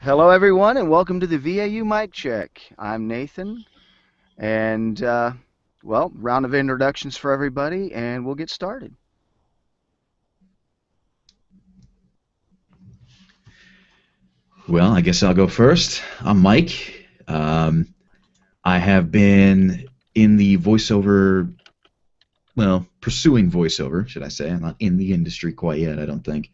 Hello, everyone, and welcome to the VAU Mic Check. I'm Nathan, and well, round of introductions for everybody, and we'll get started. Well, I guess I'll go first. I'm Mike. I have been in the voiceover, well, pursuing voiceover, should I say. I'm not in the industry quite yet, I don't think.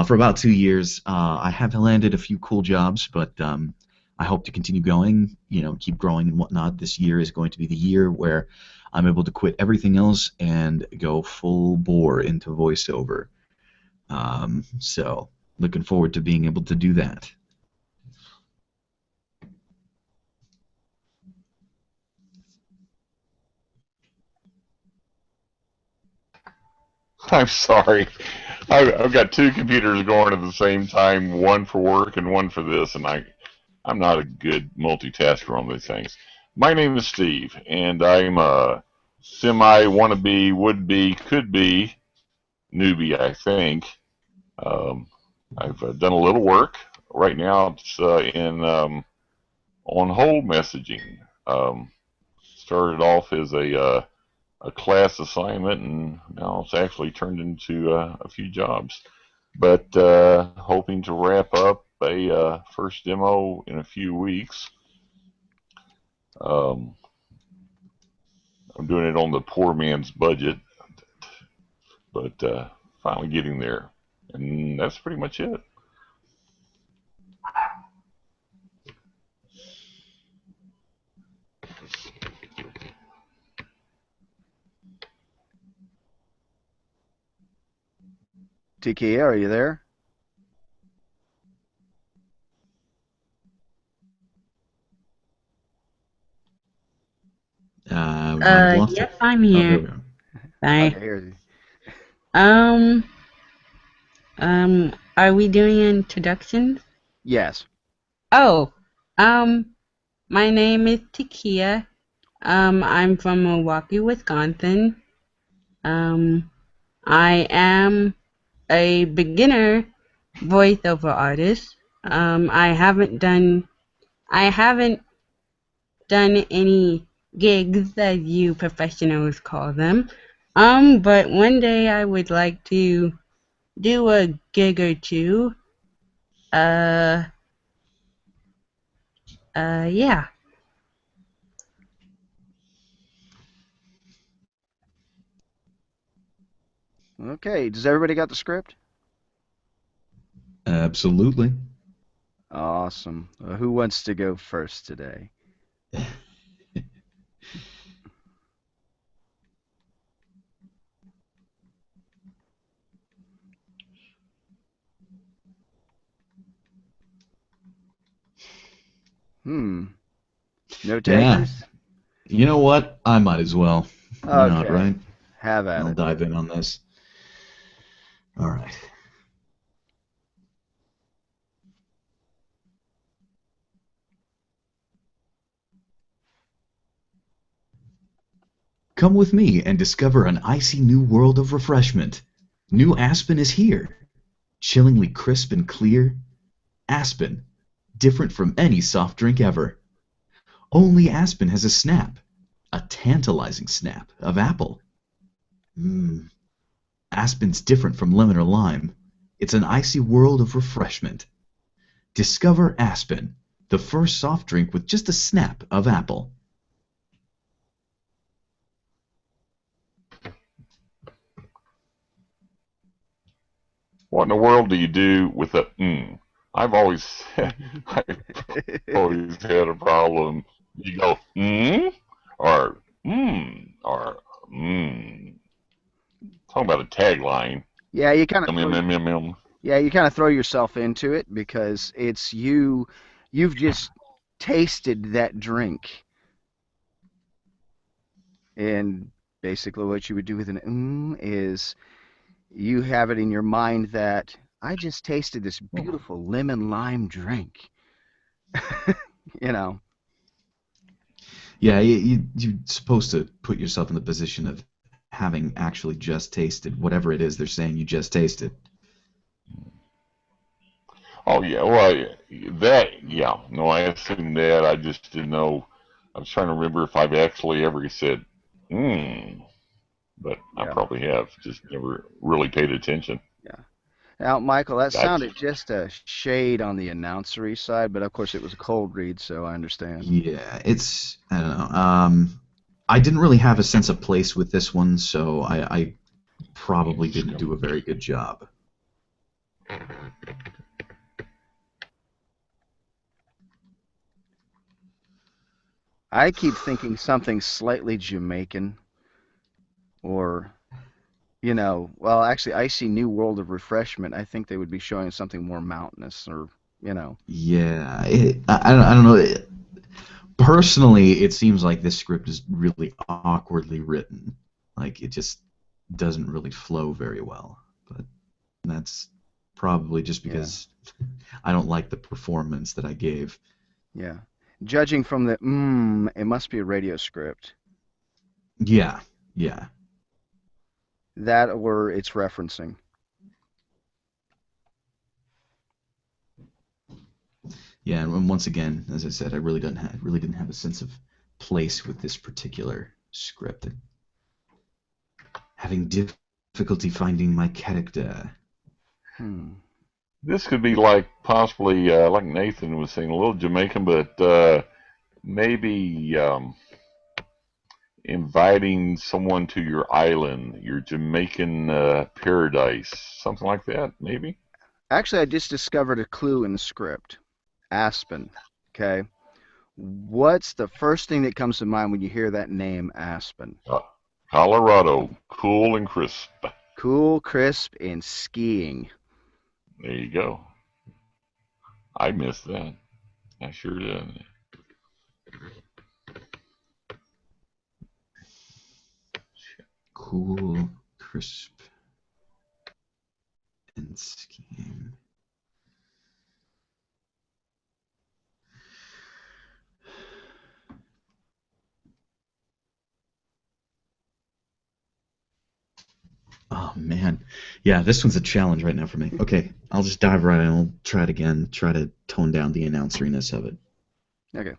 For about 2 years, I have landed a few cool jobs, but I hope to continue going, keep growing and whatnot. This year is going to be the year where I'm able to quit everything else and go full bore into voiceover. So, looking forward to being able to do that. I'm sorry. I've got two computers going at the same time, one for work and one for this, and I'm not a good multitasker on these things. My name is Steve, and I'm a semi wannabe, would be, could be newbie, I think. Um, I've done a little work. Right now, it's in on hold messaging. Started off as a class assignment, and now it's actually turned into a few jobs. But hoping to wrap up a first demo in a few weeks. Um, I'm doing it on the poor man's budget, but finally getting there. And that's pretty much it. Tikia, are you there? We might have lost Yes, her. I'm Oh, there here. we go. Bye. Okay, here. Um, are we doing introductions? Yes. Oh, um, my name is Takia. I'm from Milwaukee, Wisconsin. Um, I am a beginner voiceover artist. I haven't done any gigs as you professionals call them. But one day I would like to do a gig or two. Uh, yeah. Okay, does everybody got the script? Absolutely. Awesome. Who wants to go first today? Hmm. No Yeah. takers? You know what? I might as well. Why not, Okay, right? have at I'll it. dive in on this. All right. Come with me and discover an icy new world of refreshment. New Aspen is here. Chillingly crisp and clear. Aspen, different from any soft drink ever. Only Aspen has a snap, a tantalizing snap of apple. Mmm. Aspen's different from lemon or lime. It's an icy world of refreshment. Discover Aspen, the first soft drink with just a snap of apple. What in the world do you do with a I've always I've always had a problem. You go or or mm. Talking about a tagline. Yeah, you kind of Yum throw yum yum yum yum. yeah, you kind of throw yourself into it because it's you. You've just tasted that drink, and basically what you would do with an is you have it in your mind that I just tasted this beautiful lemon lime drink. You know. Yeah, you're supposed to put yourself in the position of having actually just tasted whatever it is they're saying you just tasted. Oh yeah, well that yeah. No, I assumed that. I just didn't know. I was trying to remember if I've actually ever said "mmm," but I Yeah, probably have. Just never really paid attention. yeah. Now, Michael, that That's sounded just a shade on the announcery side, but of course it was a cold read, so I understand. Yeah, it's I don't know. I didn't really have a sense of place with this one, so I probably didn't do a very good job. I keep thinking something slightly Jamaican, or well, actually, Icy New World of Refreshment. I think they would be showing something more mountainous, or you know, Yeah, I don't know. Personally, it seems like this script is really awkwardly written. Like it just doesn't really flow very well. But that's probably just yeah, because I don't like the performance that I gave. yeah. Judging from the it must be a radio script. Yeah, yeah, That or it's referencing. yeah. And once again, as I said, I really didn't have a sense of place with this particular script. Having difficulty finding my character. Hmm. this could be like possibly like Nathan was saying, a little Jamaican, but maybe inviting someone to your island, your Jamaican paradise, something like that, maybe. Actually, I just discovered a clue in the script. Aspen. Okay. What's the first thing that comes to mind when you hear that name, Aspen? Uh, Colorado, cool and crisp. Cool, crisp, and skiing. There you go. I missed that. I sure did. Cool, crisp, and scheme. Oh man, yeah, this one's a challenge right now for me. Okay, I'll just dive right in. I'll try it again. Try to tone down the announceriness of it. Okay.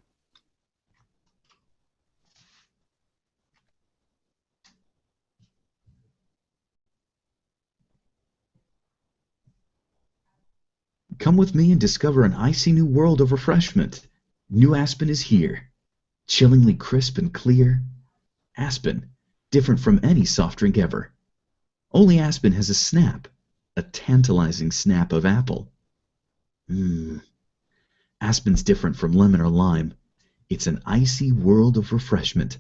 Come with me and discover an icy new world of refreshment. New Aspen is here, chillingly crisp and clear. Aspen, different from any soft drink ever. Only Aspen has a snap, a tantalizing snap of apple. Mmm, Aspen's different from lemon or lime. It's an icy world of refreshment.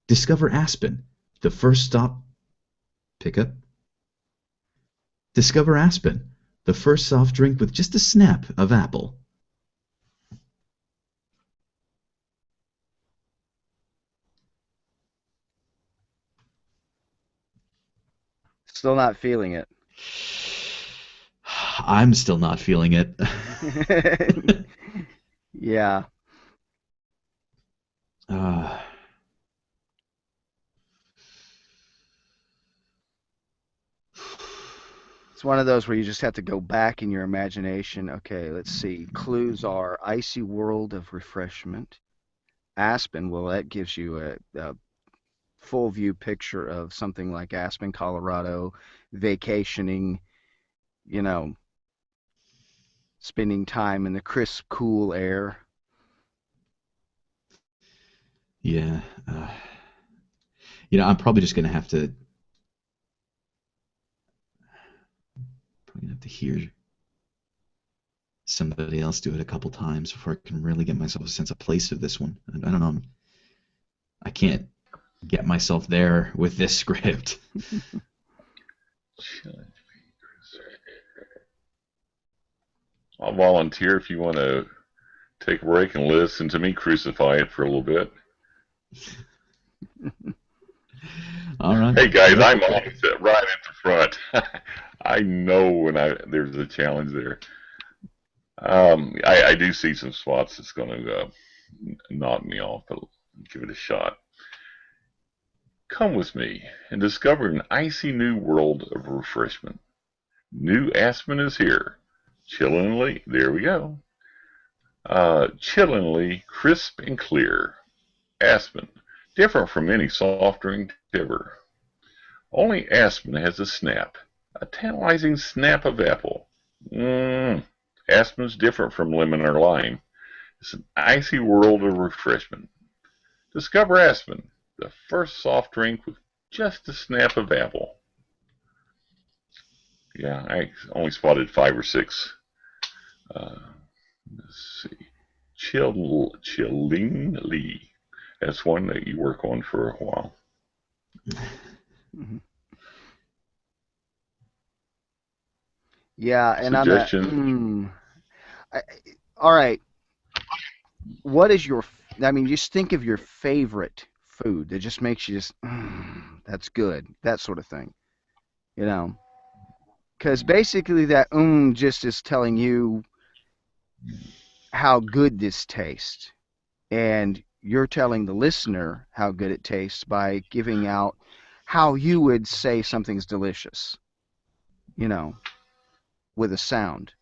Discover Aspen, the first stop. Pickup. Discover Aspen, the first soft drink with just a snap of apple. Still not feeling it. I'm still not feeling it. Yeah. uh, It's one of those where you just have to go back in your imagination. Okay, let's see. Clues are icy world of refreshment. Aspen, well, that gives you a full view picture of something like Aspen, Colorado, vacationing, you know, spending time in the crisp, cool air. yeah. I'm probably just gonna have to hear somebody else do it a couple times before I can really get myself a sense of place of this one. I don't know. I can't get myself there with this script. I'll volunteer if you want to take a break and listen to me crucify it for a little bit. All right. Hey guys, Yep. I'm always right at the front. I know when there's a challenge there. I do see some spots that's going to knock me off, but give it a shot. Come with me and discover an icy new world of refreshment. New Aspen is here, Chillingly, there we go. Chillingly crisp and clear. Aspen, different from any soft drink ever. Only Aspen has a snap, a tantalizing snap of apple. Aspen's different from lemon or lime. It's an icy world of refreshment. Discover Aspen, the first soft drink with just a snap of apple. Yeah, I only spotted 5 or 6. Let's see. Chillingly. That's one that you work on for a while. Mhm. Yeah, and on that, Suggestions? I, all right. What is your? I mean, just think of your favorite food that just makes you just, that's good, that sort of thing. You know, because basically that just is telling you how good this tastes, and you're telling the listener how good it tastes by giving out how you would say something's delicious. You know, with a sound.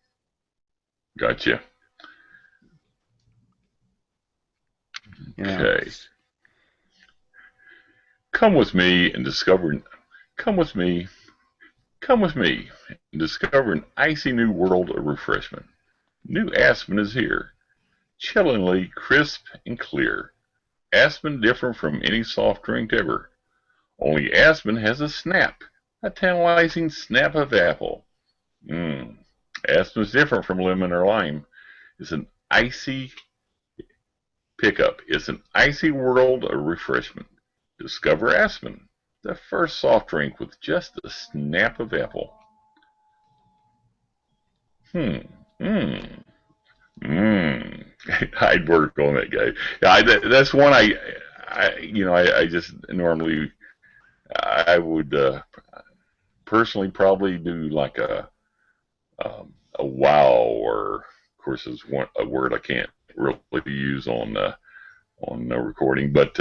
Gotcha. You know. Okay. Come with me and discover. Come with me. Come with me and discover an icy new world of refreshment. New Aspen is here, chillingly crisp and clear. Aspen different from any soft drink ever. Only Aspen has a snap, a tantalizing snap of apple. Mmm. Aspen's different from lemon or lime. It's an icy pickup. It's an icy world of refreshment. Discover Aspen, the first soft drink with just a snap of apple. Hmm. Mmm. Mmm. I'd work on that guy. Yeah, that's one I just normally I would personally probably do like a wow, or of course is a word I can't really use on no recording, but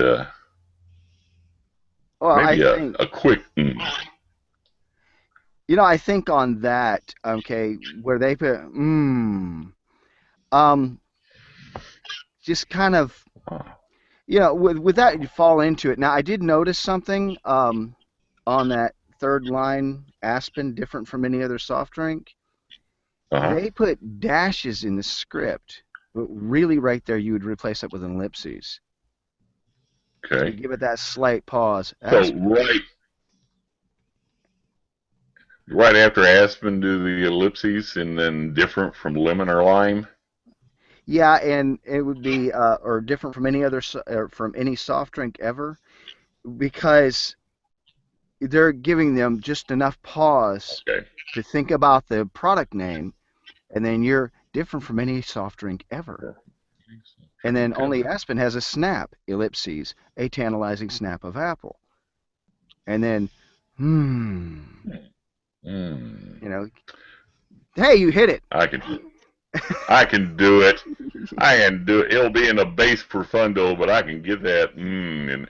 Well, I maybe think a quick I think on that, okay, where they put um, just kind of with that you fall into it. Now I did notice something on that third line, Aspen, different from any other soft drink. uh-huh. They put dashes in the script, but really right there you would replace that with an ellipses to Okay. give it that slight pause. So Aspen. right after Aspen, do the ellipses, and then different from lemon or lime. Yeah, and it would be or different from any other or from any soft drink ever because they're giving them just enough pause Okay. to think about the product name, and then you're different from any soft drink ever. And then Drink only ever. Aspen has a snap, ellipses, a tantalizing snap of apple. And then, Mm. you know, hey, you hit it. I can I can do it. I can do it. It'll be in a bass profundo, but I can get that. And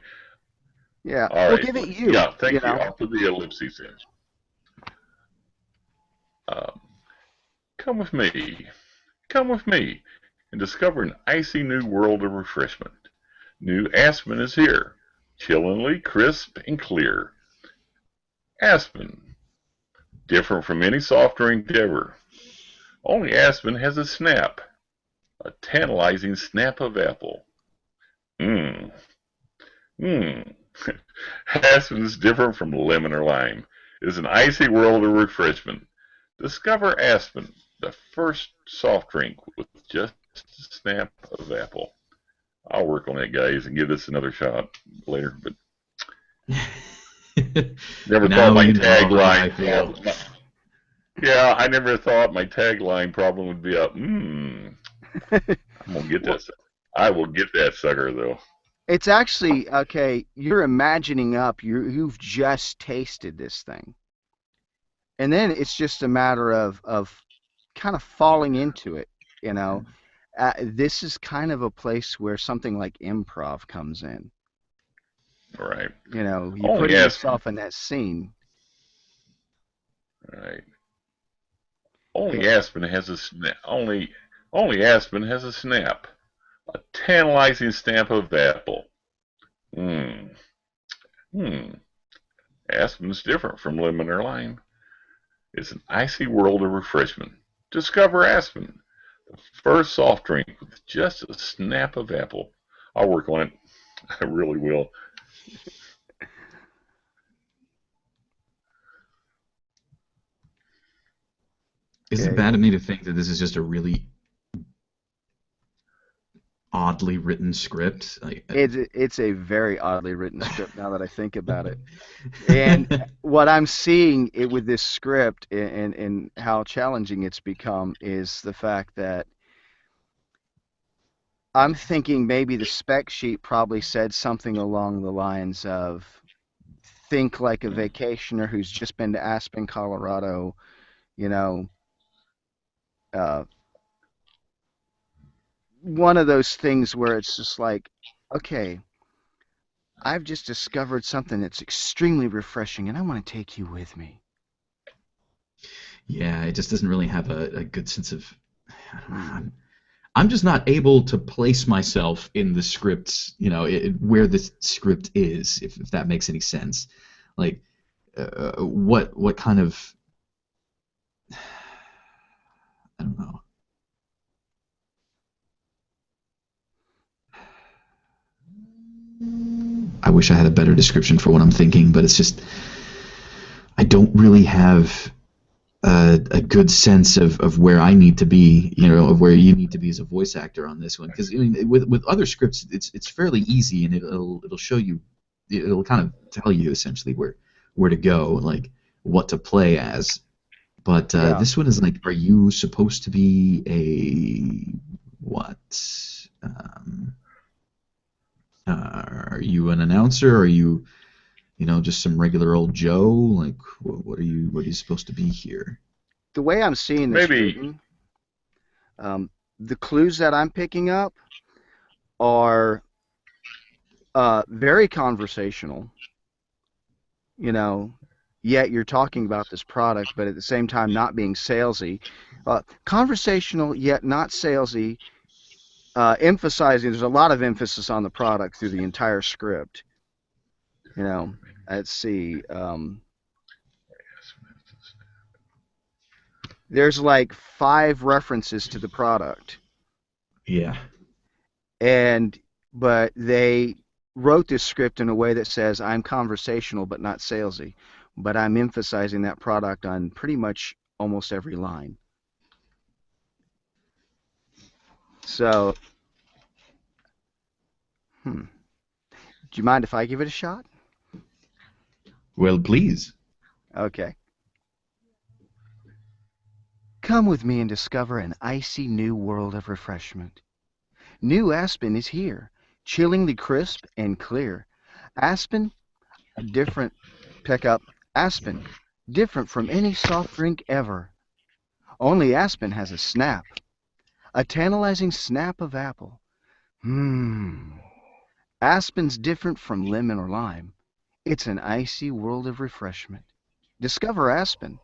Yeah, all we'll right. give it you, Yeah. Thank you. I'll put the ellipses in. Um, come with me. Come with me and discover an icy new world of refreshment. New Aspen is here, chillingly crisp and clear. Aspen, different from any soft drink ever. Only Aspen has a snap, a tantalizing snap of apple. Mmm. Mmm. Aspen is different from lemon or lime. It is an icy world of refreshment. Discover Aspen, the first soft drink with just a snap of apple. I'll work on that, guys, and give this another shot later. But never thought Now my you know how I tagline feel. problem. Yeah, I never thought my tagline problem would be I'm gonna get well, that. I will get that sucker though. it's actually okay. You're imagining up. You've just tasted this thing, and then it's just a matter of kind of falling into it. You know, this is kind of a place where something like improv comes in. All right. You know, you're Only putting Aspen. yourself in that scene. All right. Only Aspen has a snap. Only Aspen has a snap. A tantalizing stamp of apple. Hmm. Hmm. Aspen's different from lemon or lime. It's an icy world of refreshment. Discover Aspen, the first soft drink with just a snap of apple. I'll work on it. I really will. Is it Okay. bad of me to think that this is just a really oddly written script? It's a very oddly written script now that I think about it. And what I'm seeing it with this script and how challenging it's become is the fact that I'm thinking maybe the spec sheet probably said something along the lines of think like a vacationer who's just been to Aspen, Colorado, you know, uh, one of those things where it's just like, okay, I've just discovered something that's extremely refreshing and I want to take you with me. Yeah, it just doesn't really have a good sense of. Hmm. I'm just not able to place myself in the scripts, where the script is, if that makes any sense. Like, what kind of, I don't know. I wish I had a better description for what I'm thinking, but it's just I don't really have a good sense of where I need to be, of where you need to be as a voice actor on this one. Because I mean, with other scripts, it's fairly easy, and it'll show you, it'll kind of tell you essentially where to go, like what to play as. But Yeah. this one is like, are you supposed to be a what? Um, are you an announcer? Are you, just some regular old Joe? Like, what are you supposed to be here? The way I'm seeing this Maybe. written, the clues that I'm picking up are very conversational, you know, yet you're talking about this product, but at the same time not being salesy. Conversational, yet not salesy, emphasizing there's a lot of emphasis on the product through the entire script. You know, let's see. There's like 5 references to the product, Yeah. and but they wrote this script in a way that says I'm conversational but not salesy, but I'm emphasizing that product on pretty much almost every line. So, do you mind if I give it a shot? Well, please. Okay. Come with me and discover an icy new world of refreshment. New Aspen is here, chillingly crisp and clear. Aspen, a different pickup. Aspen, different from any soft drink ever. Only Aspen has a snap, a tantalizing snap of apple. Mmm. Aspen's different from lemon or lime. It's an icy world of refreshment. Discover Aspen,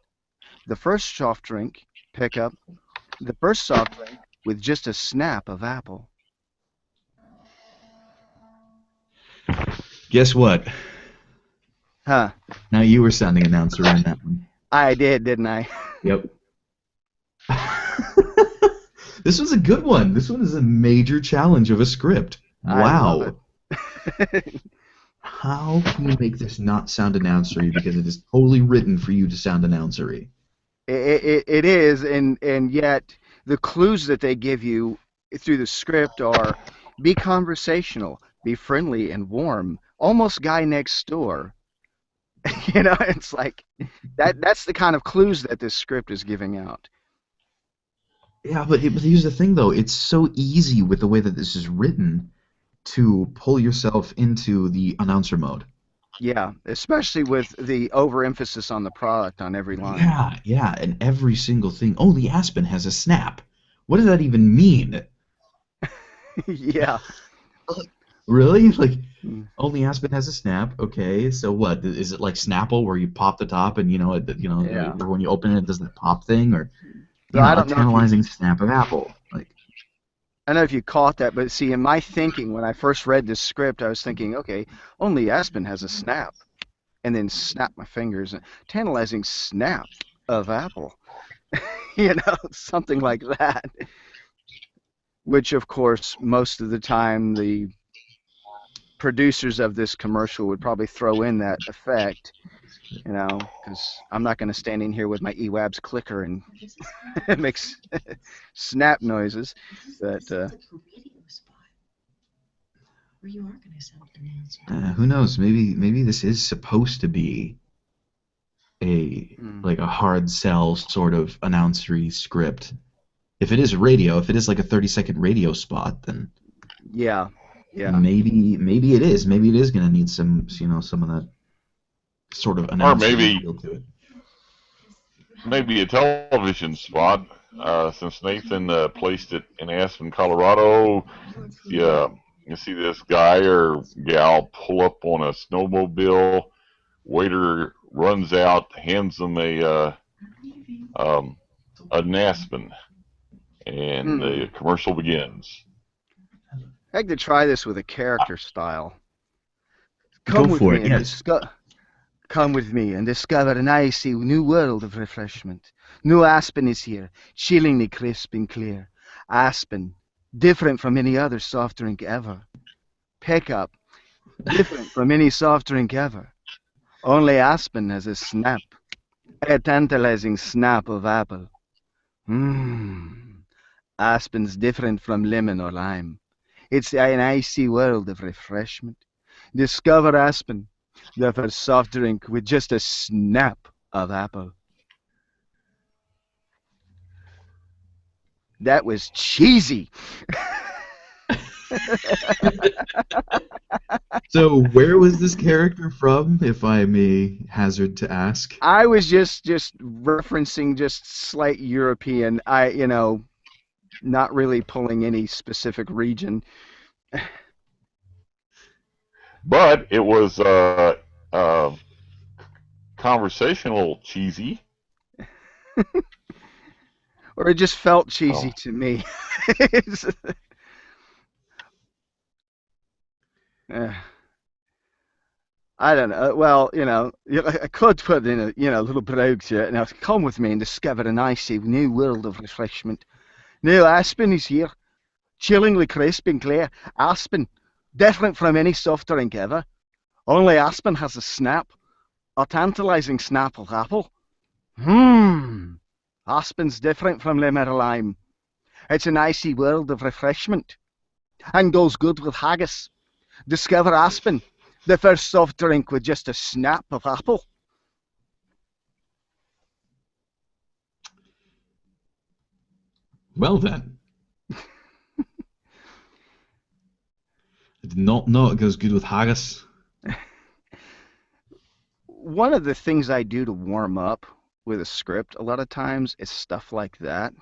the first soft drink pickup, the first soft drink with just a snap of apple. Guess what? Huh. Now you were sounding announcer in that one. I did, didn't I? Yep. This was a good one. This one is a major challenge of a script. I love Wow. it. How can you make this not sound announcery because it is totally written for you to sound announcery? It is, and yet the clues that they give you through the script are be conversational, be friendly and warm, almost guy next door. It's like that's the kind of clues that this script is giving out. Yeah, but here's the thing, though. It's so easy with the way that this is written to pull yourself into the announcer mode. Yeah, especially with the overemphasis on the product on every line. Yeah, yeah, and every single thing. Oh, the Aspen has a snap. What does that even mean? Yeah. Really? Like, Mm. only Aspen has a snap. Okay, so what? Is it like Snapple where you pop the top and Yeah. when you open it, it does that pop thing? Or So You know, I a don't know if you tantalizing snap of apple. Like, I don't know if you caught that, but see, in my thinking, when I first read this script, I was thinking, okay, only Aspen has a snap, and then snap my fingers, tantalizing snap of apple, something like that. Which, of course, most of the time, the producers of this commercial would probably throw in that effect, because I'm not going to stand in here with my eWabs clicker and it makes snap noises. But who knows? Maybe this is supposed to be a mm, like a hard sell sort of announcery script. If it is radio, if it is like a 30-second radio spot, then yeah, yeah. maybe it is. Maybe it is going to need some of that sort of Or announcery maybe feel to it. a television spot. Since Nathan placed it in Aspen, Colorado, you see this guy or gal pull up on a snowmobile. Waiter runs out, hands them an Aspen, and Hmm. the commercial begins. I like to try this with a character style. Go Come with for me it. and Yes. discover. Come with me and discover an icy new world of refreshment. New Aspen is here, chillingly crisp and clear. Aspen, different from any other soft drink ever. Pickup, different from any soft drink ever. Only Aspen has a snap, a tantalizing snap of apple. Mmm. Aspen's different from lemon or lime. It's an icy world of refreshment. Discover Aspen, the first soft drink with just a snap of apple. That was cheesy. So where was this character from, if I may hazard to ask? I was just referencing just slight European. Not really pulling any specific region. But it was uh, conversational cheesy. Or it just felt cheesy Oh, to me. uh, I don't know. Well, I could put in a little brogue to it. Now, come with me and discover an icy new world of refreshment. New Aspen is here, chillingly crisp and clear. Aspen, different from any soft drink ever. Only Aspen has a snap, a tantalizing snap of apple. Aspen's different from lemon or lime. It's an icy world of refreshment and goes good with haggis. Discover Aspen, the first soft drink with just a snap of apple. Well then, I did not know it goes good with haggis. One of the things I do to warm up with a script a lot of times is stuff like that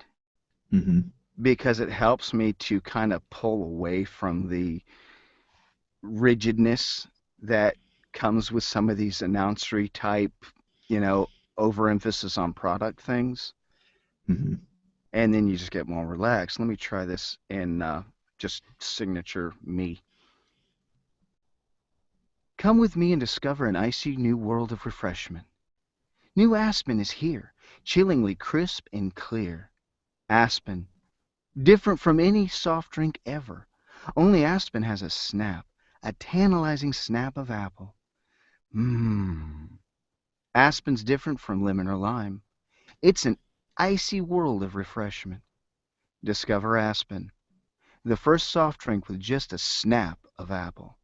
Mm-hmm. because it helps me to kind of pull away from the rigidness that comes with some of these announcery type, overemphasis on product things. Mm-hmm. And then you just get more relaxed. Let me try this in just signature me. Come with me and discover an icy new world of refreshment. New Aspen is here, chillingly crisp and clear. Aspen, different from any soft drink ever. Only Aspen has a snap, a tantalizing snap of apple. Mmm. Aspen's different from lemon or lime. It's an icy world of refreshment. Discover Aspen, the first soft drink with just a snap of apple.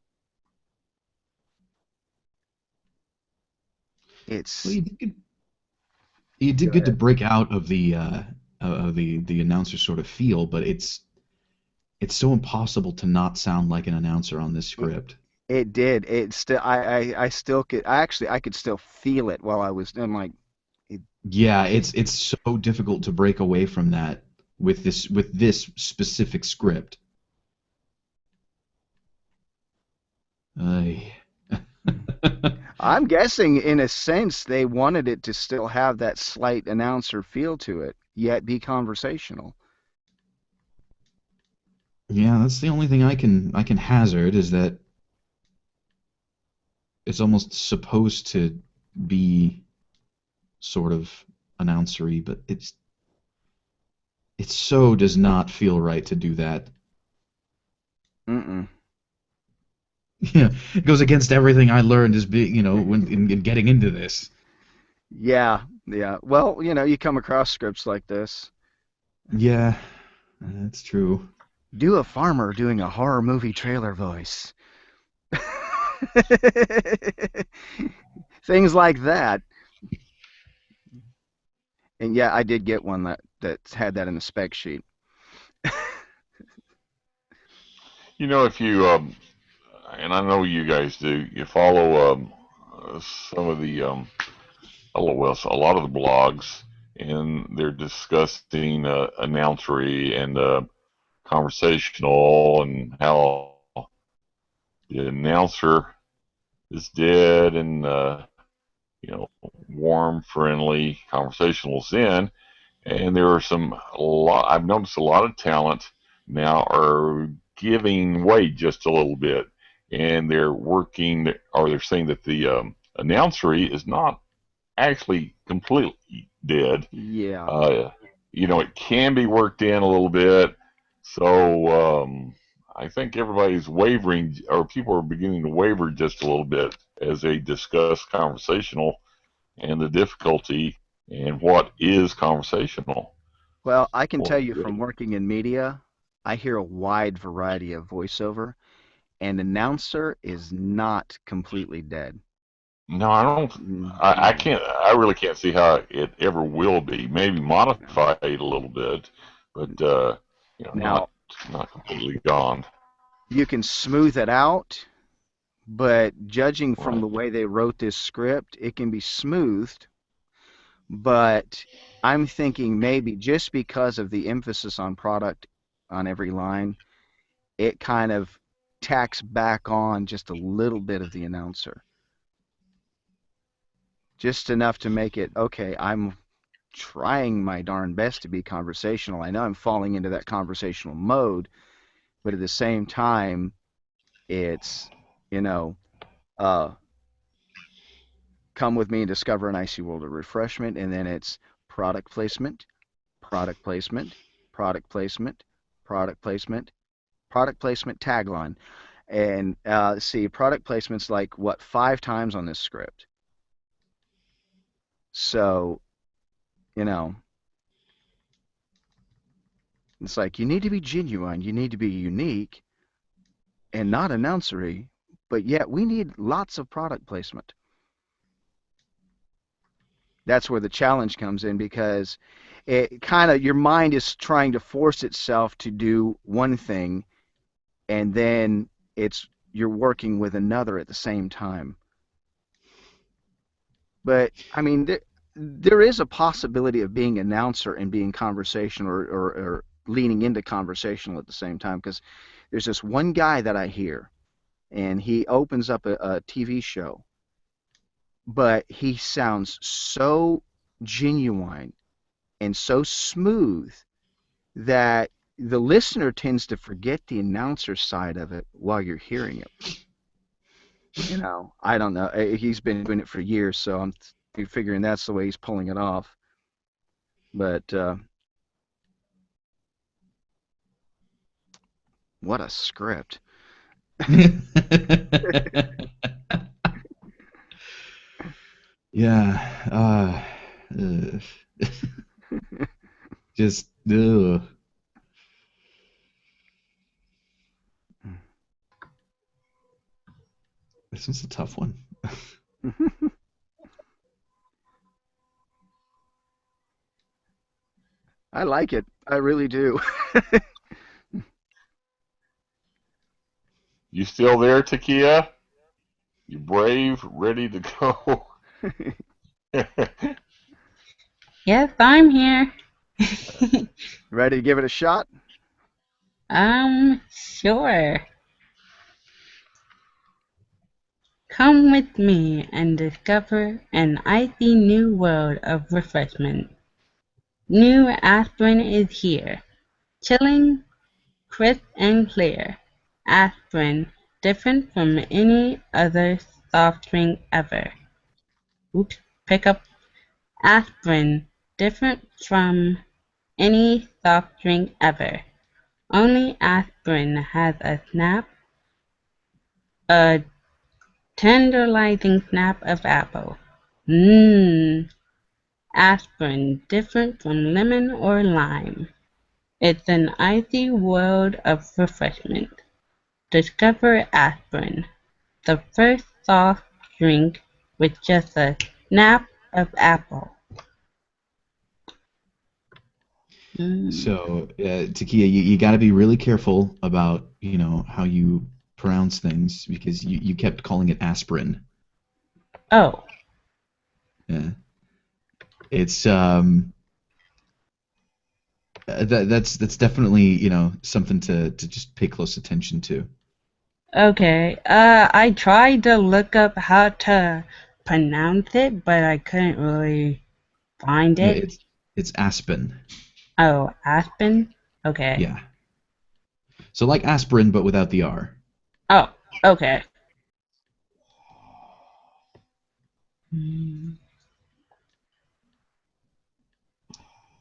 Well, It's you Go did good to ahead. break out of the announcer sort of feel, but it's so impossible to not sound like an announcer on this It, script. it did. It still. I still could. I could still feel it while I was. I'm like, it, Yeah, it's so difficult to break away from that with this specific script. Ay. I'm guessing, in a sense, they wanted it to still have that slight announcer feel to it, yet be conversational. Yeah, that's the only thing I can hazard is that it's almost supposed to be sort of announcery, but it so does not feel right to do that. Mm-mm. Yeah, it goes against everything I learned as being, when in getting into this. Yeah, yeah. Well, you come across scripts like this. Yeah, that's true. Do a farmer doing a horror movie trailer voice. Things like that. And yeah, I did get one that had that in the spec sheet. If you and I know you guys do, you follow some of the a lot of the blogs, and they're discussing announcery and conversational, and how the announcer is dead, and you know, warm, friendly, conversational Zen. And there are a lot. I've noticed a lot of talent now are giving way just a little bit, and they're working, or they're saying that the announcery is not actually completely dead. Yeah. Uh, it can be worked in a little bit. So I think everybody's wavering, or people are beginning to waver just a little bit as they discuss conversational and the difficulty and what is conversational. Well, I can tell Well, you from working in media, I hear a wide variety of voiceover, and announcer is not completely dead. no, I don't. I No. can't. I really can't see how it ever will be. Maybe modified a little bit, but Now, not completely gone. you can smooth it out, but judging from Right. the way they wrote this script, it can be smoothed, but I'm thinking maybe just because of the emphasis on product on every line, it kind of tacks back on just a little bit of the announcer. Just enough to make it, okay, I'm trying my darn best to be conversational. I know I'm falling into that conversational mode, but at the same time, it's, you know, uh, come with me and discover an icy world of refreshment, and then it's product placement, product placement, product placement, product placement, product placement tagline. And see, product placement's like what, 5 times on this script. So, you know, it's like you need to be genuine, you need to be unique and not announcery, but yet we need lots of product placement. That's where the challenge comes in because it kind of your mind is trying to force itself to do one thing and then it's you're working with another at the same time. But I mean, there is a possibility of being announcer and being conversational or leaning into conversational at the same time because there's this one guy that I hear and he opens up a TV show, but he sounds so genuine and so smooth that the listener tends to forget the announcer side of it while you're hearing it. I don't know. He's been doing it for years, so I'm figuring that's the way he's pulling it off. But what a script. Yeah. Just ugh. This one's a tough one. I like it. I really do. You still there, Takia? You brave, ready to go? Yes, I'm here. Ready to give it a shot? Sure. Come with me and discover an icy new world of refreshment. New aspirin is here, chilling, crisp and clear. Aspirin, different from any other soft drink ever. Oops, pick up aspirin, different from any soft drink ever. Only aspirin has a tantalizing snap of apple. Mmm, aspirin, different from lemon or lime. It's an icy world of refreshment. Discover aspirin, the first soft drink with just a snap of apple. So, Takia, you got to be really careful about, how you pronounce things because you kept calling it aspirin. Oh, Yeah. It's that's definitely, something to just pay close attention to. okay. I tried to look up how to pronounce it, but I couldn't really find Yeah, it. it's aspen. Oh, Aspen? Okay. Yeah. So like aspirin but without the R. Oh, okay. Hmm.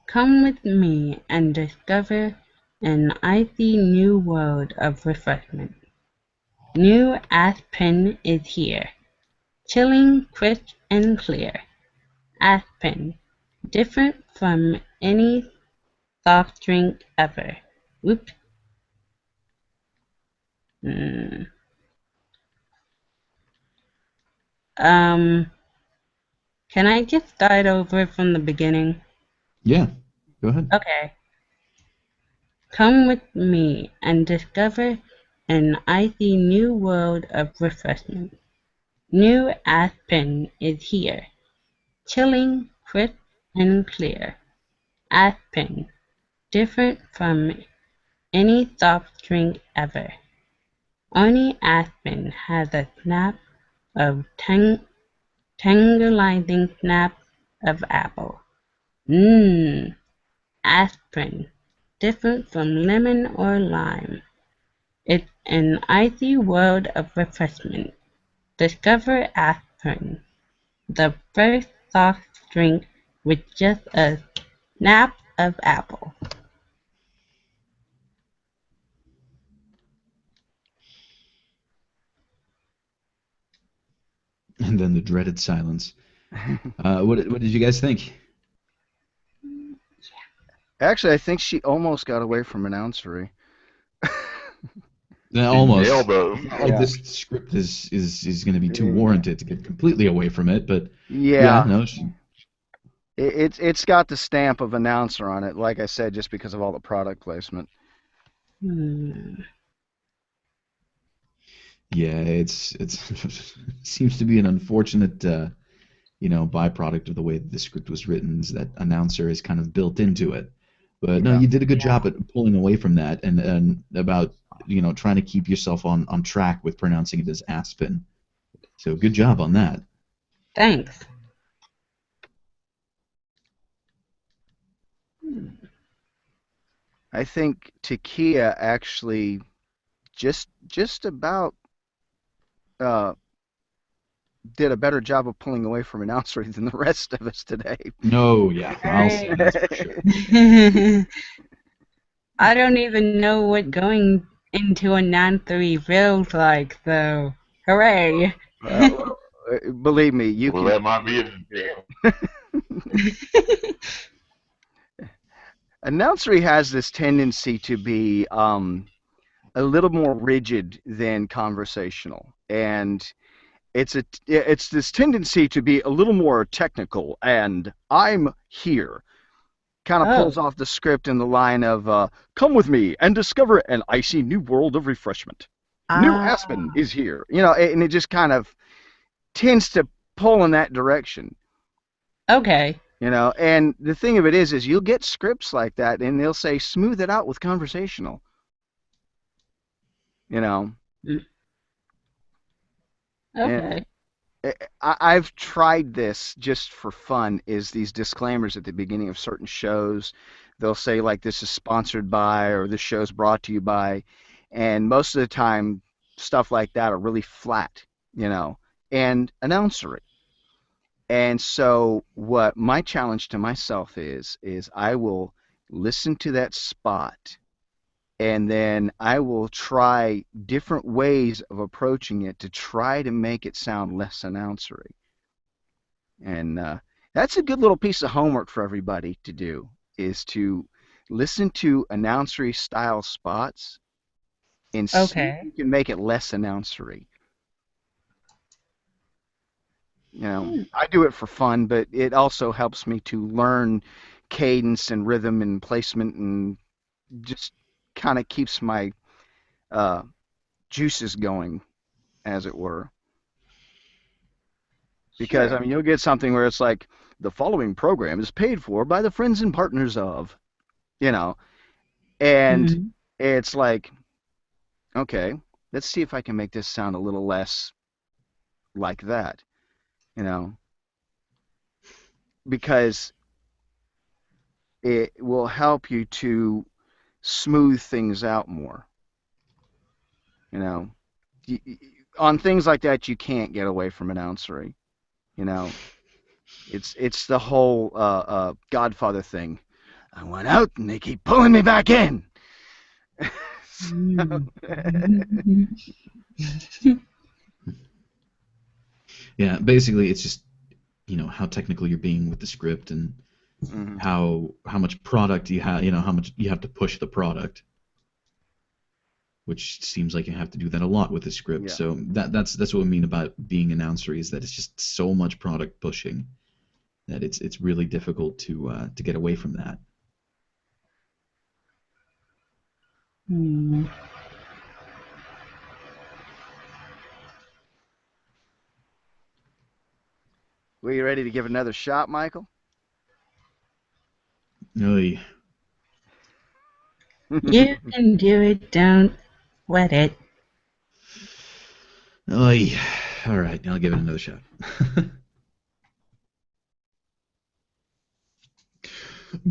Come with me and discover an icy new world of refreshment. New Aspen is here, chilling, crisp, and clear. Aspen, different from any soft drink ever. Whoops. Mm. Um, can I just start over from the beginning? Yeah. Go ahead. Okay. Come with me and discover an icy new world of refreshment. New Aspen is here, chilling, crisp, and clear. Aspen, different from any soft drink ever. Only Aspen has a snap of tantalizing snap of apple. Mmm, aspirin, different from lemon or lime. It's an icy world of refreshment. Discover aspirin, the first soft drink with just a snap of apple. And then the dreaded silence. What did you guys think? Actually, I think she almost got away from announcery. He Almost. nailed those. It's not like Yeah. this script is going to be too Yeah. warranted to get completely away from it, but yeah, Yeah. no, It's got the stamp of announcer on it, like I said, just because of all the product placement. Hmm. yeah, it's seems to be an unfortunate byproduct of the way that the script was written is that announcer is kind of built into it. But no, Yeah. you did a good job at pulling away from that and about trying to keep yourself on track with pronouncing it as Aspen. So good job on that. Thanks. I think Takia actually just about uh, did a better job of pulling away from announcery than the rest of us today. No, yeah, I'll say Alright. that's for sure. I don't even know what going into a non-3 feels like, so hooray! Well, believe me, you Well, can. that might be it. Announcery has this tendency to be a little more rigid than conversational, and it's this tendency to be a little more technical. And I'm here kind of Oh, pulls off the script in the line of "Come with me and discover an icy new world of refreshment. New ah, Aspen is here." And it just kind of tends to pull in that direction. okay. And the thing of it is you'll get scripts like that, and they'll say smooth it out with conversational. You know, Mm, And Okay. I've tried this just for fun, is these disclaimers at the beginning of certain shows. They'll say like this is sponsored by or this show's brought to you by, and most of the time stuff like that are really flat, you know, and announcery. And so what my challenge to myself is I will listen to that spot and then I will try different ways of approaching it to try to make it sound less announcery. And that's a good little piece of homework for everybody to do is to listen to announcery style spots and see if Okay. you can make it less announcery. You know, Hmm. I do it for fun, but it also helps me to learn cadence and rhythm and placement and just kind of keeps my uh, juices going, as it were. Because, I Sure. mean, you'll get something where it's like, the following program is paid for by the friends and partners of, you know, and Hmm. it's like, okay, let's see if I can make this sound a little less like that, you know, because it will help you to smooth things out more, you know. On things like that, you can't get away from announcery, you know. It's the whole Godfather thing. I went out and they keep pulling me back in. So, Yeah, basically, it's just how technical you're being with the script and mhm. how much product you have, how much you have to push the product, which seems like you have to do that a lot with the script. Yeah. So that's what I mean about being announcery is that it's just so much product pushing that it's really difficult to get away from that. Hmm. Were you ready to give another shot, Michael? Oy. You can do it. Don't sweat it. Oy. All right, I'll give it another shot.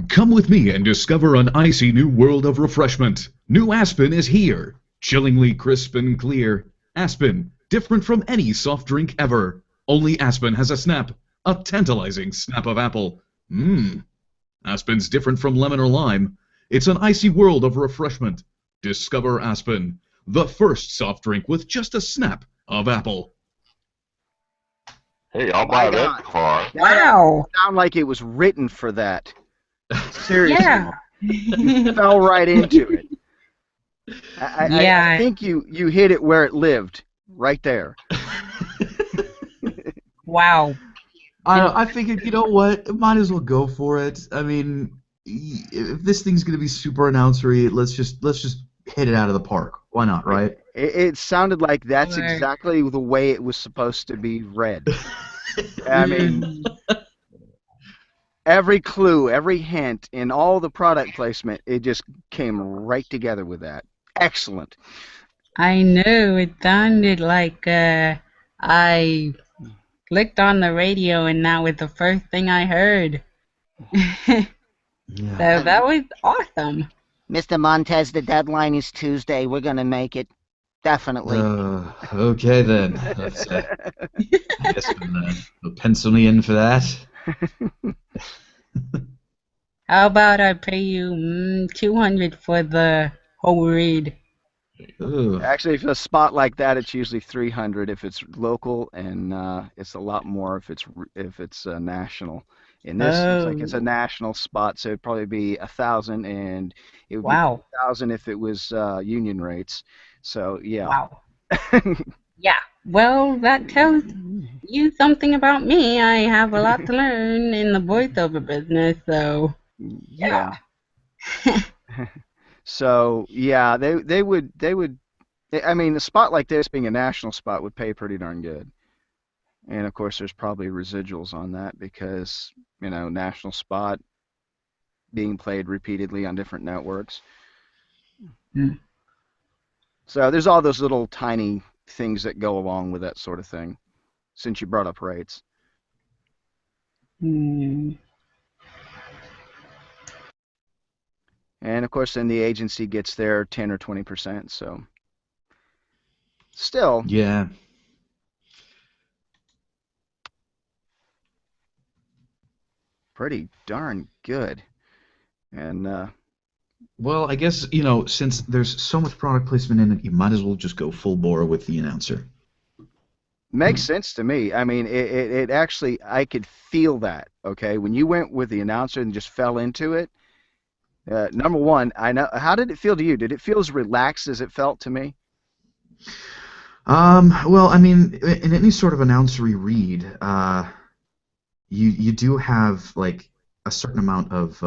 Come with me and discover an icy new world of refreshment. New Aspen is here. Chillingly crisp and clear. Aspen, different from any soft drink ever. Only Aspen has a snap. A tantalizing snap of apple. Mmm. Aspen's different from lemon or lime. It's an icy world of refreshment. Discover Aspen, the first soft drink with just a snap of apple. Hey, I'll My buy that God, car. that almost Wow. sounded like it was written for that. Seriously, Yeah. you fell right into it. I Yeah. think you hit it where it lived, right there. Wow. And I figured, you know what? Might as well go for it. I mean, if this thing's gonna be super announcery, let's just hit it out of the park. Why not, It, right? it sounded like that's or exactly the way it was supposed to be read. I mean, mm, every clue, every hint, in all the product placement, it just came right together with that. Excellent. I know it sounded like I clicked on the radio and that was the first thing I heard. So Yeah. that was awesome. Mr. Montez, the deadline is Tuesday. We're going to make it. Definitely. Okay then. I guess we'll pencil me in for that. How about I pay you 200 for the whole read? Ooh. Actually, for a spot like that, it's usually 300 if it's local, and it's a lot more if it's national. And this seems like it's a Oh, national spot, so it'd probably be 1,000, and it would be wow. 2,000 if it was union rates. So yeah. Wow. Yeah. Well, that tells you something about me. I have a lot to learn in the voiceover business, so yeah. Yeah. So yeah, they would. I mean, a spot like this being a national spot would pay pretty darn good. And of course, there's probably residuals on that because national spot being played repeatedly on different networks. Mm. So there's all those little tiny things that go along with that sort of thing, since you brought up rates. Hmm. And of course, then the agency gets their 10 or 20%. So still Yeah. pretty darn good. And Well, I guess, since there's so much product placement in it, you might as well just go full bore with the announcer. makes sense to me. I mean, it actually, I could feel that. Okay. When you went with the announcer and just fell into it, number one, I know. How did it feel to you? Did it feel as relaxed as it felt to me? Well, I mean, in any sort of announcery read, you do have like a certain amount of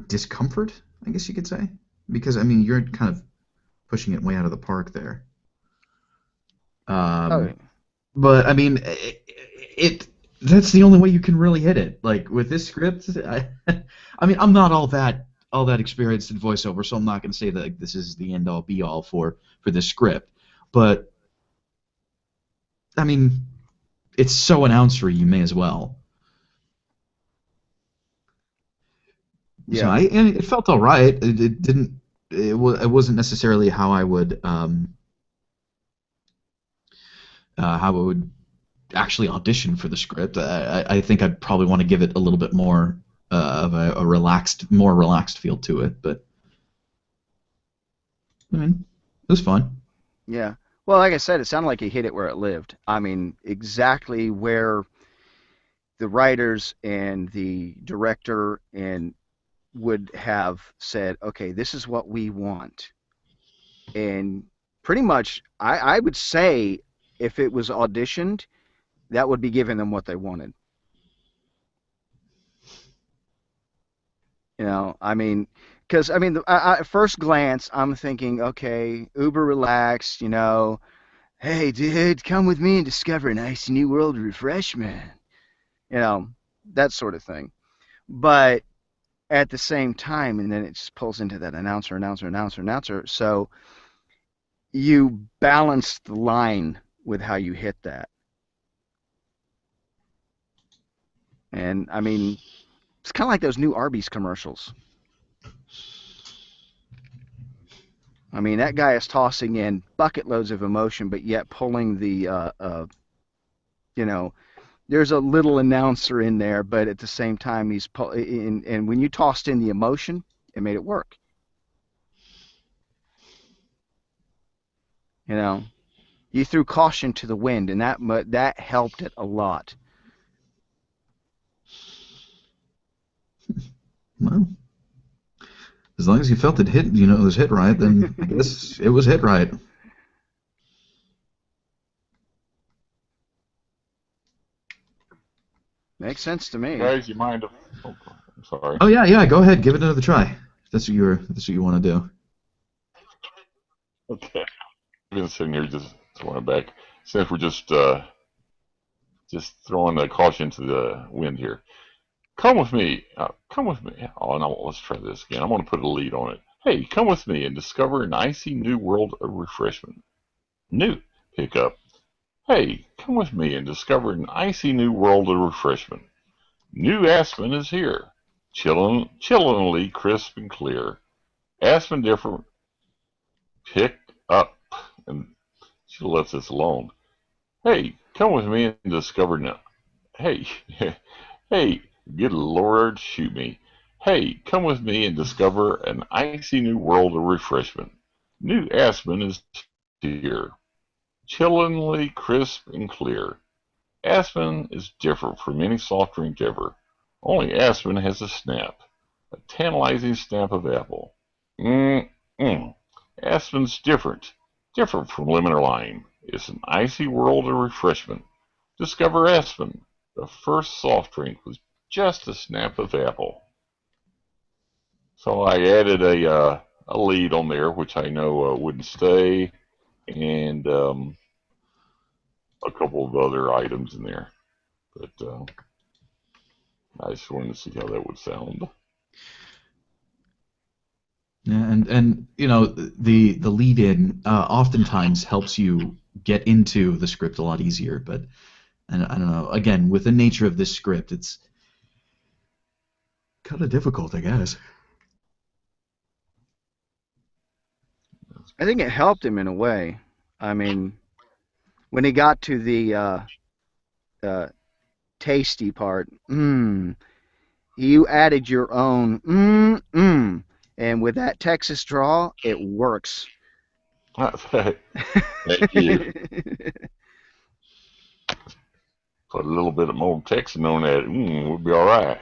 discomfort, I guess you could say, because I mean you're kind of pushing it way out of the park there. Oh, But I mean, it that's the only way you can really hit it. Like with this script, I mean, I'm not all that experienced in voiceover, so I'm not going to say that like, this is the end all be all for this script. But I mean, it's so announcery, you may as well. So yeah. and it felt all right. It didn't. It wasn't necessarily how I would actually audition for the script. I think I'd probably want to give it a little bit more of a more relaxed feel to it. But I mean, it was fun. Yeah. Well, like I said, it sounded like he hit it where it lived. I mean, exactly where the writers and the director and would have said, okay, this is what we want. And pretty much, I would say if it was auditioned, that would be giving them what they wanted. I mean, because I mean, at first glance, I'm thinking, okay, uber relaxed, hey, dude, come with me and discover an icy new world of refreshment, you know, that sort of thing. But at the same time, and then it just pulls into that announcer, announcer, announcer, announcer. So you balance the line with how you hit that. And I mean, it's kind of like those new Arby's commercials. I mean, that guy is tossing in bucket loads of emotion, but yet pulling you know, there's a little announcer in there, but at the same time, and when you tossed in the emotion, it made it work. You know, you threw caution to the wind, and that helped it a lot. Well, as long as you felt it hit, it was hit right, then I guess it was hit right. Makes sense to me. Guys, you mind if? Oh, I'm sorry. Oh yeah, yeah. Go ahead, give it another try. If that's what you want to do. Okay. I've been sitting here just throwing it back. Since we're just throwing the caution to the wind here. Come with me. Come with me. Oh, no, let's try this again. I'm going to put a lead on it. Hey, come with me and discover an icy new world of refreshment. New. Pick up. Hey, come with me and discover an icy new world of refreshment. New Aspen is here. Chillingly crisp and clear. Aspen different. Pick up. And she left us alone. Hey, come with me and discover now. Hey, hey, good Lord, shoot me. Hey, come with me and discover an icy new world of refreshment. New Aspen is here, chillingly crisp and clear. Aspen is different from any soft drink ever. Only Aspen has a snap, a tantalizing snap of apple. Mmm. Aspen's different from lemon or lime. It's an icy world of refreshment. Discover Aspen, the first soft drink with just a snap of apple. So I added a lead on there, which I know wouldn't stay, and a couple of other items in there. But I just wanted to see how that would sound. Yeah, and you know the lead in oftentimes helps you get into the script a lot easier. But and I don't know. Again, with the nature of this script, it's kind of difficult, I guess. I think it helped him in a way. I mean, when he got to the uh, tasty part, you added your own and with that Texas draw, it works. Thank you. Put a little bit more Texan on that. We'll be all right.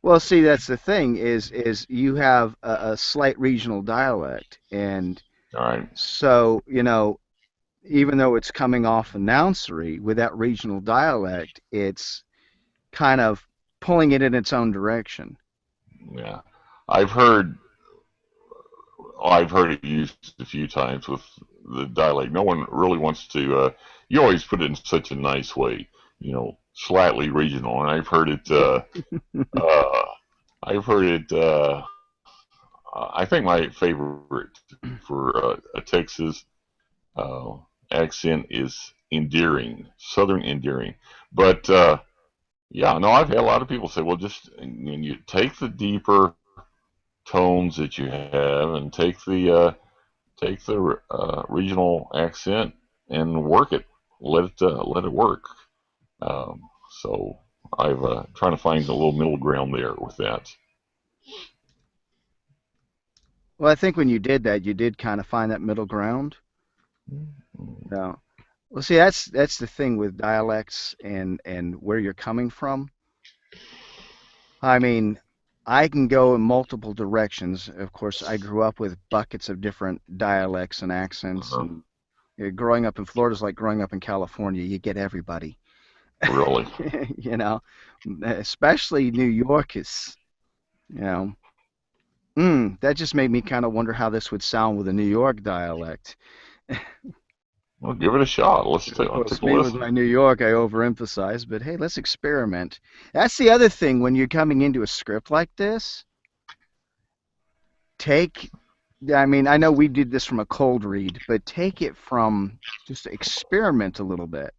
Well, see, that's the thing is you have a slight regional dialect, and All right. so even though it's coming off announcery with that regional dialect, it's kind of pulling it in its own direction. Yeah. I've heard I've heard it used a few times with the dialect. No one really wants to. You always put it in such a nice way, slightly regional. And I've heard it. Uh, I've heard it. I think my favorite for a Texas uh, accent is endearing, Southern endearing. But yeah, no, I've had a lot of people say, well, just when you take the deeper tones that you have and take the regional accent and work it. Let it work. Um, so I've trying to find a little middle ground there with that. Well, I think when you did that, you did kind of find that middle ground. Yeah. Well, see, that's the thing with dialects and where you're coming from. I mean, I can go in multiple directions. Of course, I grew up with buckets of different dialects and accents, Uh-huh. and growing up in Florida is like growing up in California. You get everybody, Really. you know, especially New York is, you know, that just made me kind of wonder how this would sound with a New York dialect. Well, give it a shot. Let's Of take, I'll course, take a me with listen. my New York, I overemphasize, but hey, let's experiment. That's the other thing when you're coming into a script like this. Take, I mean, I know we did this from a cold read, but take it from just experiment a little bit,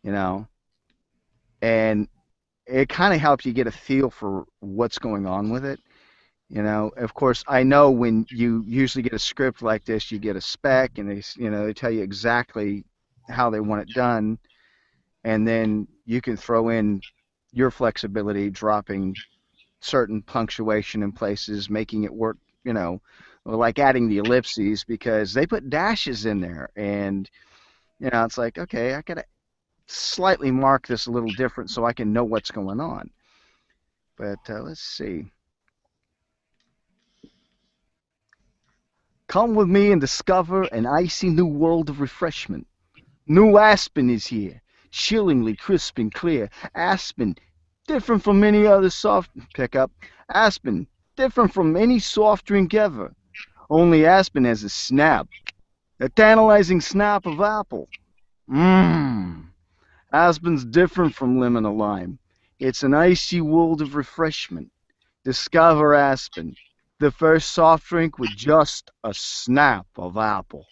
you know, and it kind of helps you get a feel for what's going on with it. Of course, I know when you usually get a script like this, you get a spec, and they tell you exactly how they want it done, and then you can throw in your flexibility, dropping certain punctuation in places, making it work, like adding the ellipses because they put dashes in there, and it's like, okay, I gotta slightly mark this a little different so I can know what's going on. But let's see. Come with me and discover an icy new world of refreshment. New Aspen is here, chillingly crisp and clear. Aspen, different from any other soft pickup. Aspen, different from any soft drink ever. Only Aspen has a snap, a tantalizing snap of apple. Mmm. Aspen's different from lemon or lime. It's an icy world of refreshment. Discover Aspen, the first soft drink with just a snap of apple.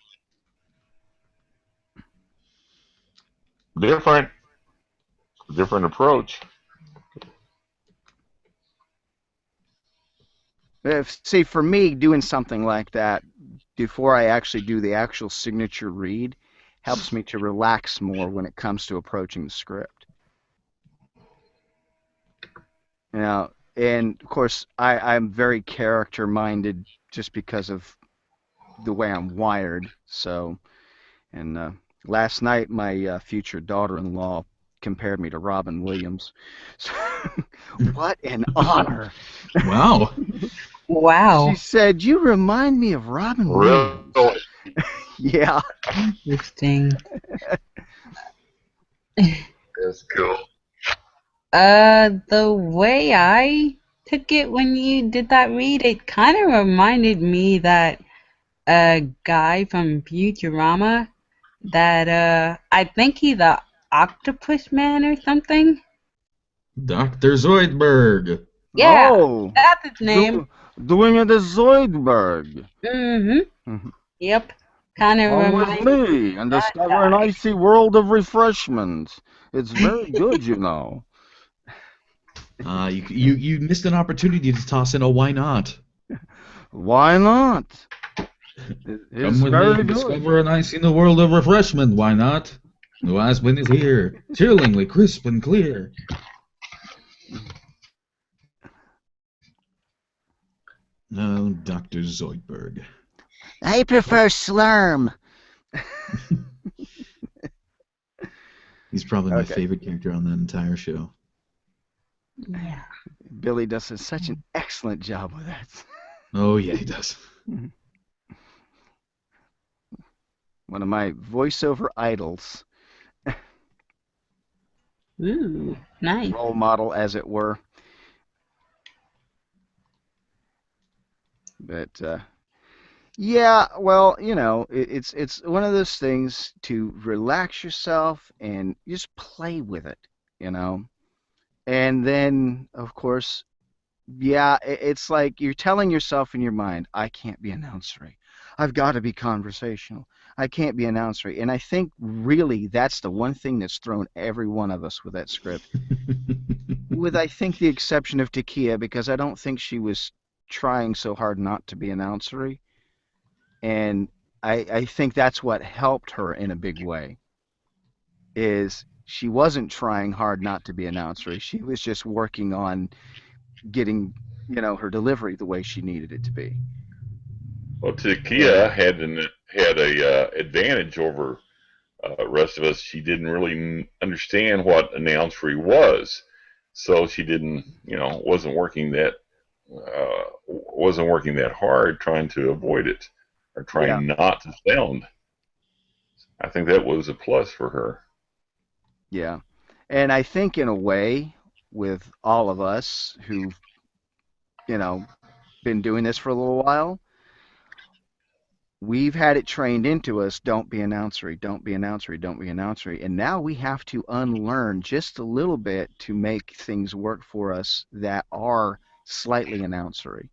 Different, different approach. See, for me, doing something like that before I actually do the actual signature read helps me to relax more when it comes to approaching the script. And of course, I'm very character minded just because of the way I'm wired. So, and last night, my future daughter-in-law compared me to Robin Williams. So, what an honor! Wow. She Wow. said, "You remind me of Robin Williams." Really. Yeah. Interesting. That's cool. The way I took it when you did that read, it kind of reminded me that a guy from Futurama that I think he's a octopus man or something. Dr. Zoidberg. Yeah, Oh, that's its name. doing it as Zoidberg. Mm-hmm. Mhm. Yep. Kind of Come with reminds me me of and that discover an guy. icy world of refreshment. It's very good, you know. You missed an opportunity to toss in a why not. Why not? Come It's with me very and good. discover an ice in the world of refreshment. Why not? The ice wind is here, chillingly crisp and clear. No, Dr. Zoidberg. I prefer Slurm. He's probably my Okay. favorite character on that entire show. Yeah. Billy does such an excellent job with that. Oh, yeah, he does. One of my voiceover idols, Ooh, nice. role model, as it were. But yeah, well, it's one of those things to relax yourself and just play with it, you know. And then, of course, yeah, it's like you're telling yourself in your mind, I can't be announcery. I've got to be conversational. I can't be announcery. And I think really that's the one thing that's thrown every one of us with that script. With, I think, the exception of Takia, because I don't think she was trying so hard not to be announcery. And I think that's what helped her in a big way, is she wasn't trying hard not to be announcery. She was just working on getting, her delivery the way she needed it to be. Well, And Takia had a advantage over rest of us. She didn't really understand what announcery was, so she didn't, wasn't working that hard trying to avoid it or yeah, trying not to sound. I think that was a plus for her. yeah. And I think in a way, with all of us who've, you know, been doing this for a little while, we've had it trained into us, don't be announcery, don't be announcery, don't be announcery. And now we have to unlearn just a little bit to make things work for us that are slightly announcery.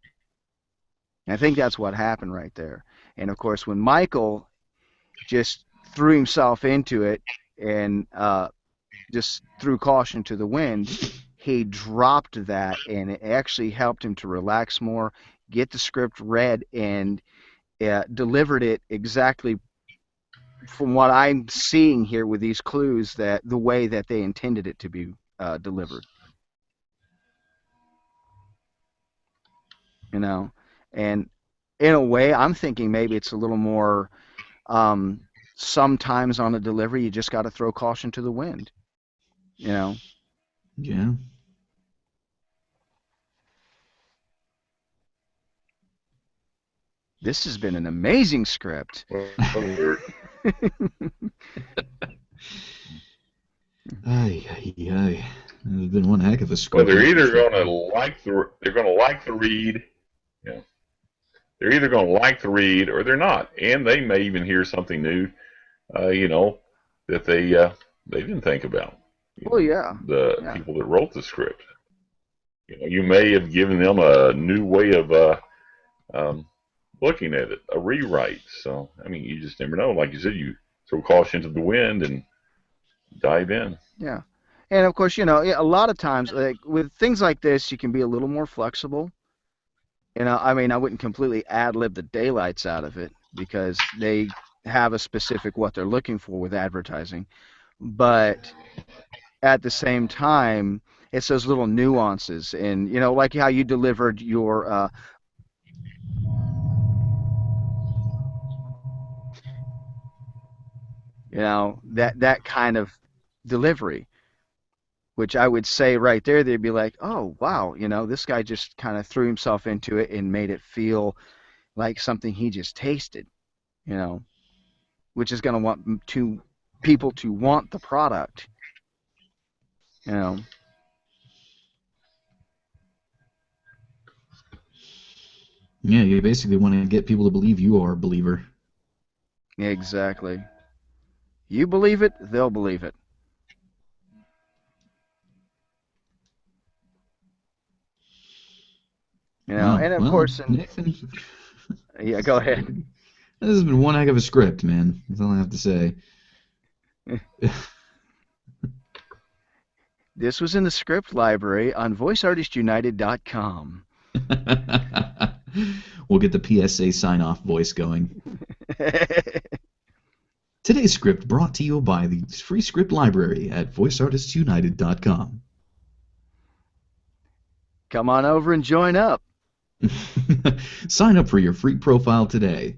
And I think that's what happened right there. And of course, when Michael just threw himself into it and just threw caution to the wind, he dropped that, and it actually helped him to relax more, get the script read, and delivered it exactly from what I'm seeing here with these clues, that the way that they intended it to be delivered. You know, and in a way, I'm thinking maybe it's a little more. Um, Sometimes on a delivery, you just got to throw caution to the wind. You know, Yeah. this has been an amazing script. Well, they're, Ay, ay, ay. There's been one heck of a well, script, they're that's for either sure. going to like the read. You know, they're either going to like the read or they're not, and they may even hear something new. You know, that they didn't think about. You Well, know, yeah, the yeah, people that wrote the script. You may have given them a new way of um, looking at it, a rewrite. So, I mean, you just never know. Like you said, you throw caution to the wind and dive in. yeah. And of course, yeah, a lot of times, like with things like this, you can be a little more flexible. I mean, I wouldn't completely ad lib the daylights out of it because they have a specific what they're looking for with advertising. But at the same time, it's those little nuances, and like how you delivered your, that kind of delivery, which I would say right there, they'd be like, oh wow, this guy just kind of threw himself into it and made it feel like something he just tasted, you know, which is going to want to people to want the product, you know. Yeah, you basically want to get people to believe you are a believer. Exactly. You believe it, they'll believe it. Wow. and of Well, course, and Nathan, yeah, go ahead. this has been one heck of a script, man. That's all I have to say. This was in the script library on voiceartistunited.com. We'll get the PSA sign-off voice going. Today's script brought to you by the free script library at voiceartistsunited.com. Come on over and join up. Sign up for your free profile today.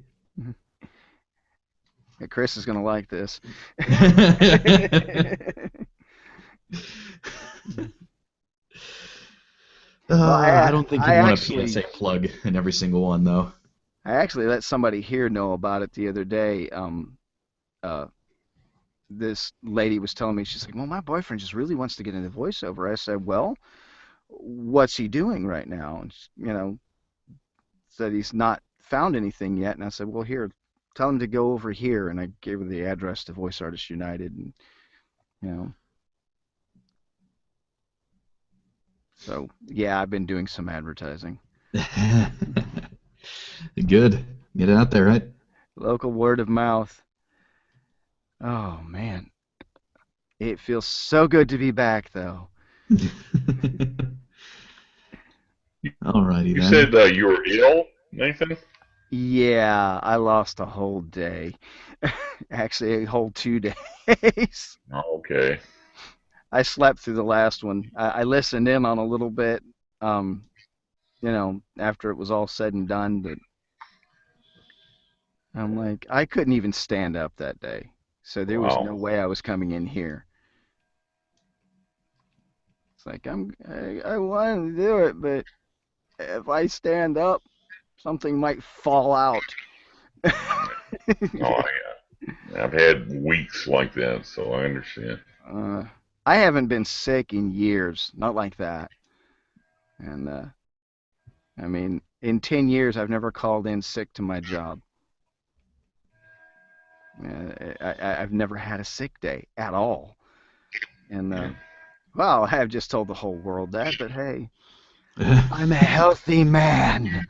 Chris is going to like this. Well, I don't think I you'd want a actually, PSA plug in every single one, though. I actually let somebody here know about it the other day. Uh, this lady was telling me, she's like, well, my boyfriend just really wants to get into voiceover. I said, well, what's he doing right now? And, said he's not found anything yet. And I said, well, here, tell him to go over here. And I gave her the address to Voice Artists United. And, you know, so yeah, I've been doing some advertising. Good. Get it out there, right? Local word of mouth. Oh, man. It feels so good to be back, though. Alrighty You then. said you were ill, Nathan? Yeah, I lost a whole day. Actually, a whole 2 days. Okay. I slept through the last one. I listened in on a little bit, after it was all said and done, but I'm like, I couldn't even stand up that day. So there was no Wow. way I was coming in here. It's like I want to do it, but if I stand up, something might fall out. Oh, I've had weeks like that, so I understand. uh, I haven't been sick in years, not like that. And I mean, in 10 years, I've never called in sick to my job. I've never had a sick day at all. And Yeah. well, I've just told the whole world that, but hey, I'm a healthy man,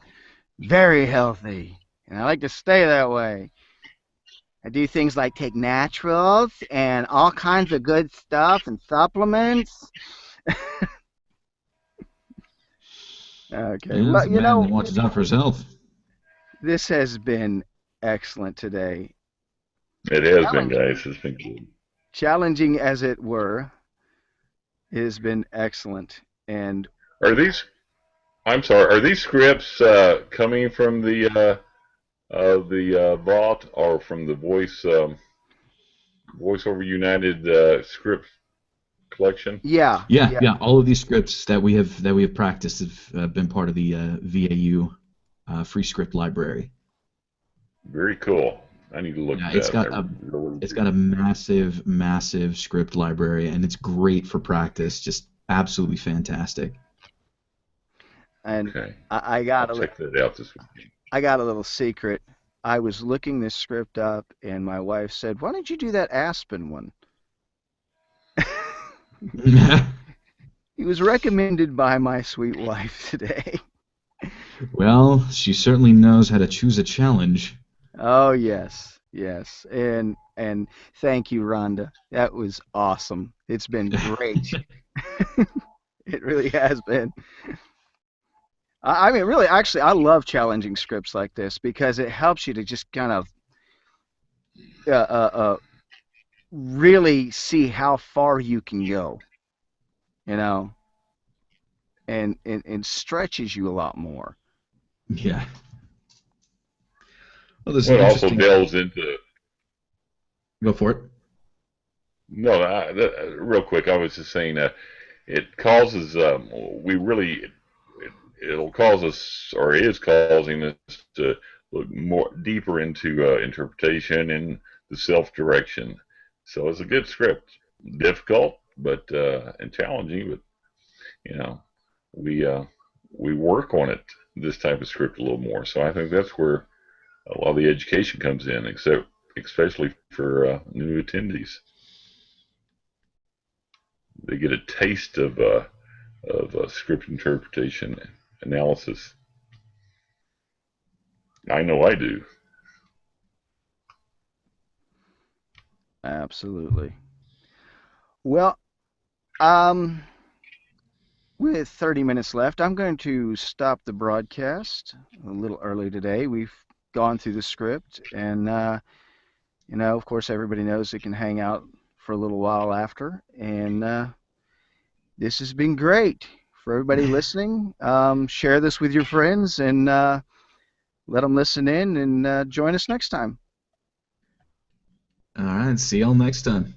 very healthy, and I like to stay that way. I do things like take naturals and all kinds of good stuff and supplements. Okay, Yeah, it's well, a man that watches out for his health. this has been excellent today. It has been, Challenging, guys. It's been good. challenging as it were, it has been excellent. And Are these? I'm sorry. Are these scripts coming from the vault or from the VoiceOver United script collection? yeah, Yeah, yeah, yeah. All of these scripts that we have practiced have been part of the VAU free script library. Very cool. I need to look Yeah, at that. I really it's do. got a massive, massive script library, and it's great for practice. Just absolutely fantastic. and Okay. I I'll got check that out this weekend. I got a little secret. I was looking this script up, and my wife said, "Why don't you do that Aspen one?" He was recommended by my sweet wife today. Well, she certainly knows how to choose a challenge. Oh yes, yes, and thank you, Rhonda. That was awesome. It's been great. It really has been. I mean, really, actually, I love challenging scripts like this because it helps you to just kind of uh, uh, uh, really see how far you can go, you know, and stretches you a lot more. Yeah. Well, there's Well, some it also interesting. delves into. Go for it. No, real quick, I was just saying that it causes we really it'll cause us or is causing us to look more deeper into interpretation and the self-direction. So it's a good script, difficult but and challenging, but you know we uh, we work on it this type of script a little more. So I think that's where a lot of the education comes in, except especially for new attendees. They get a taste of script interpretation analysis. I know I do. Absolutely. Well, um, with 30 minutes left, I'm going to stop the broadcast a little early today. We've gone through the script, and of course, everybody knows it can hang out for a little while after. And this has been great for everybody listening. Share this with your friends and let them listen in and join us next time. All right. See y'all next time.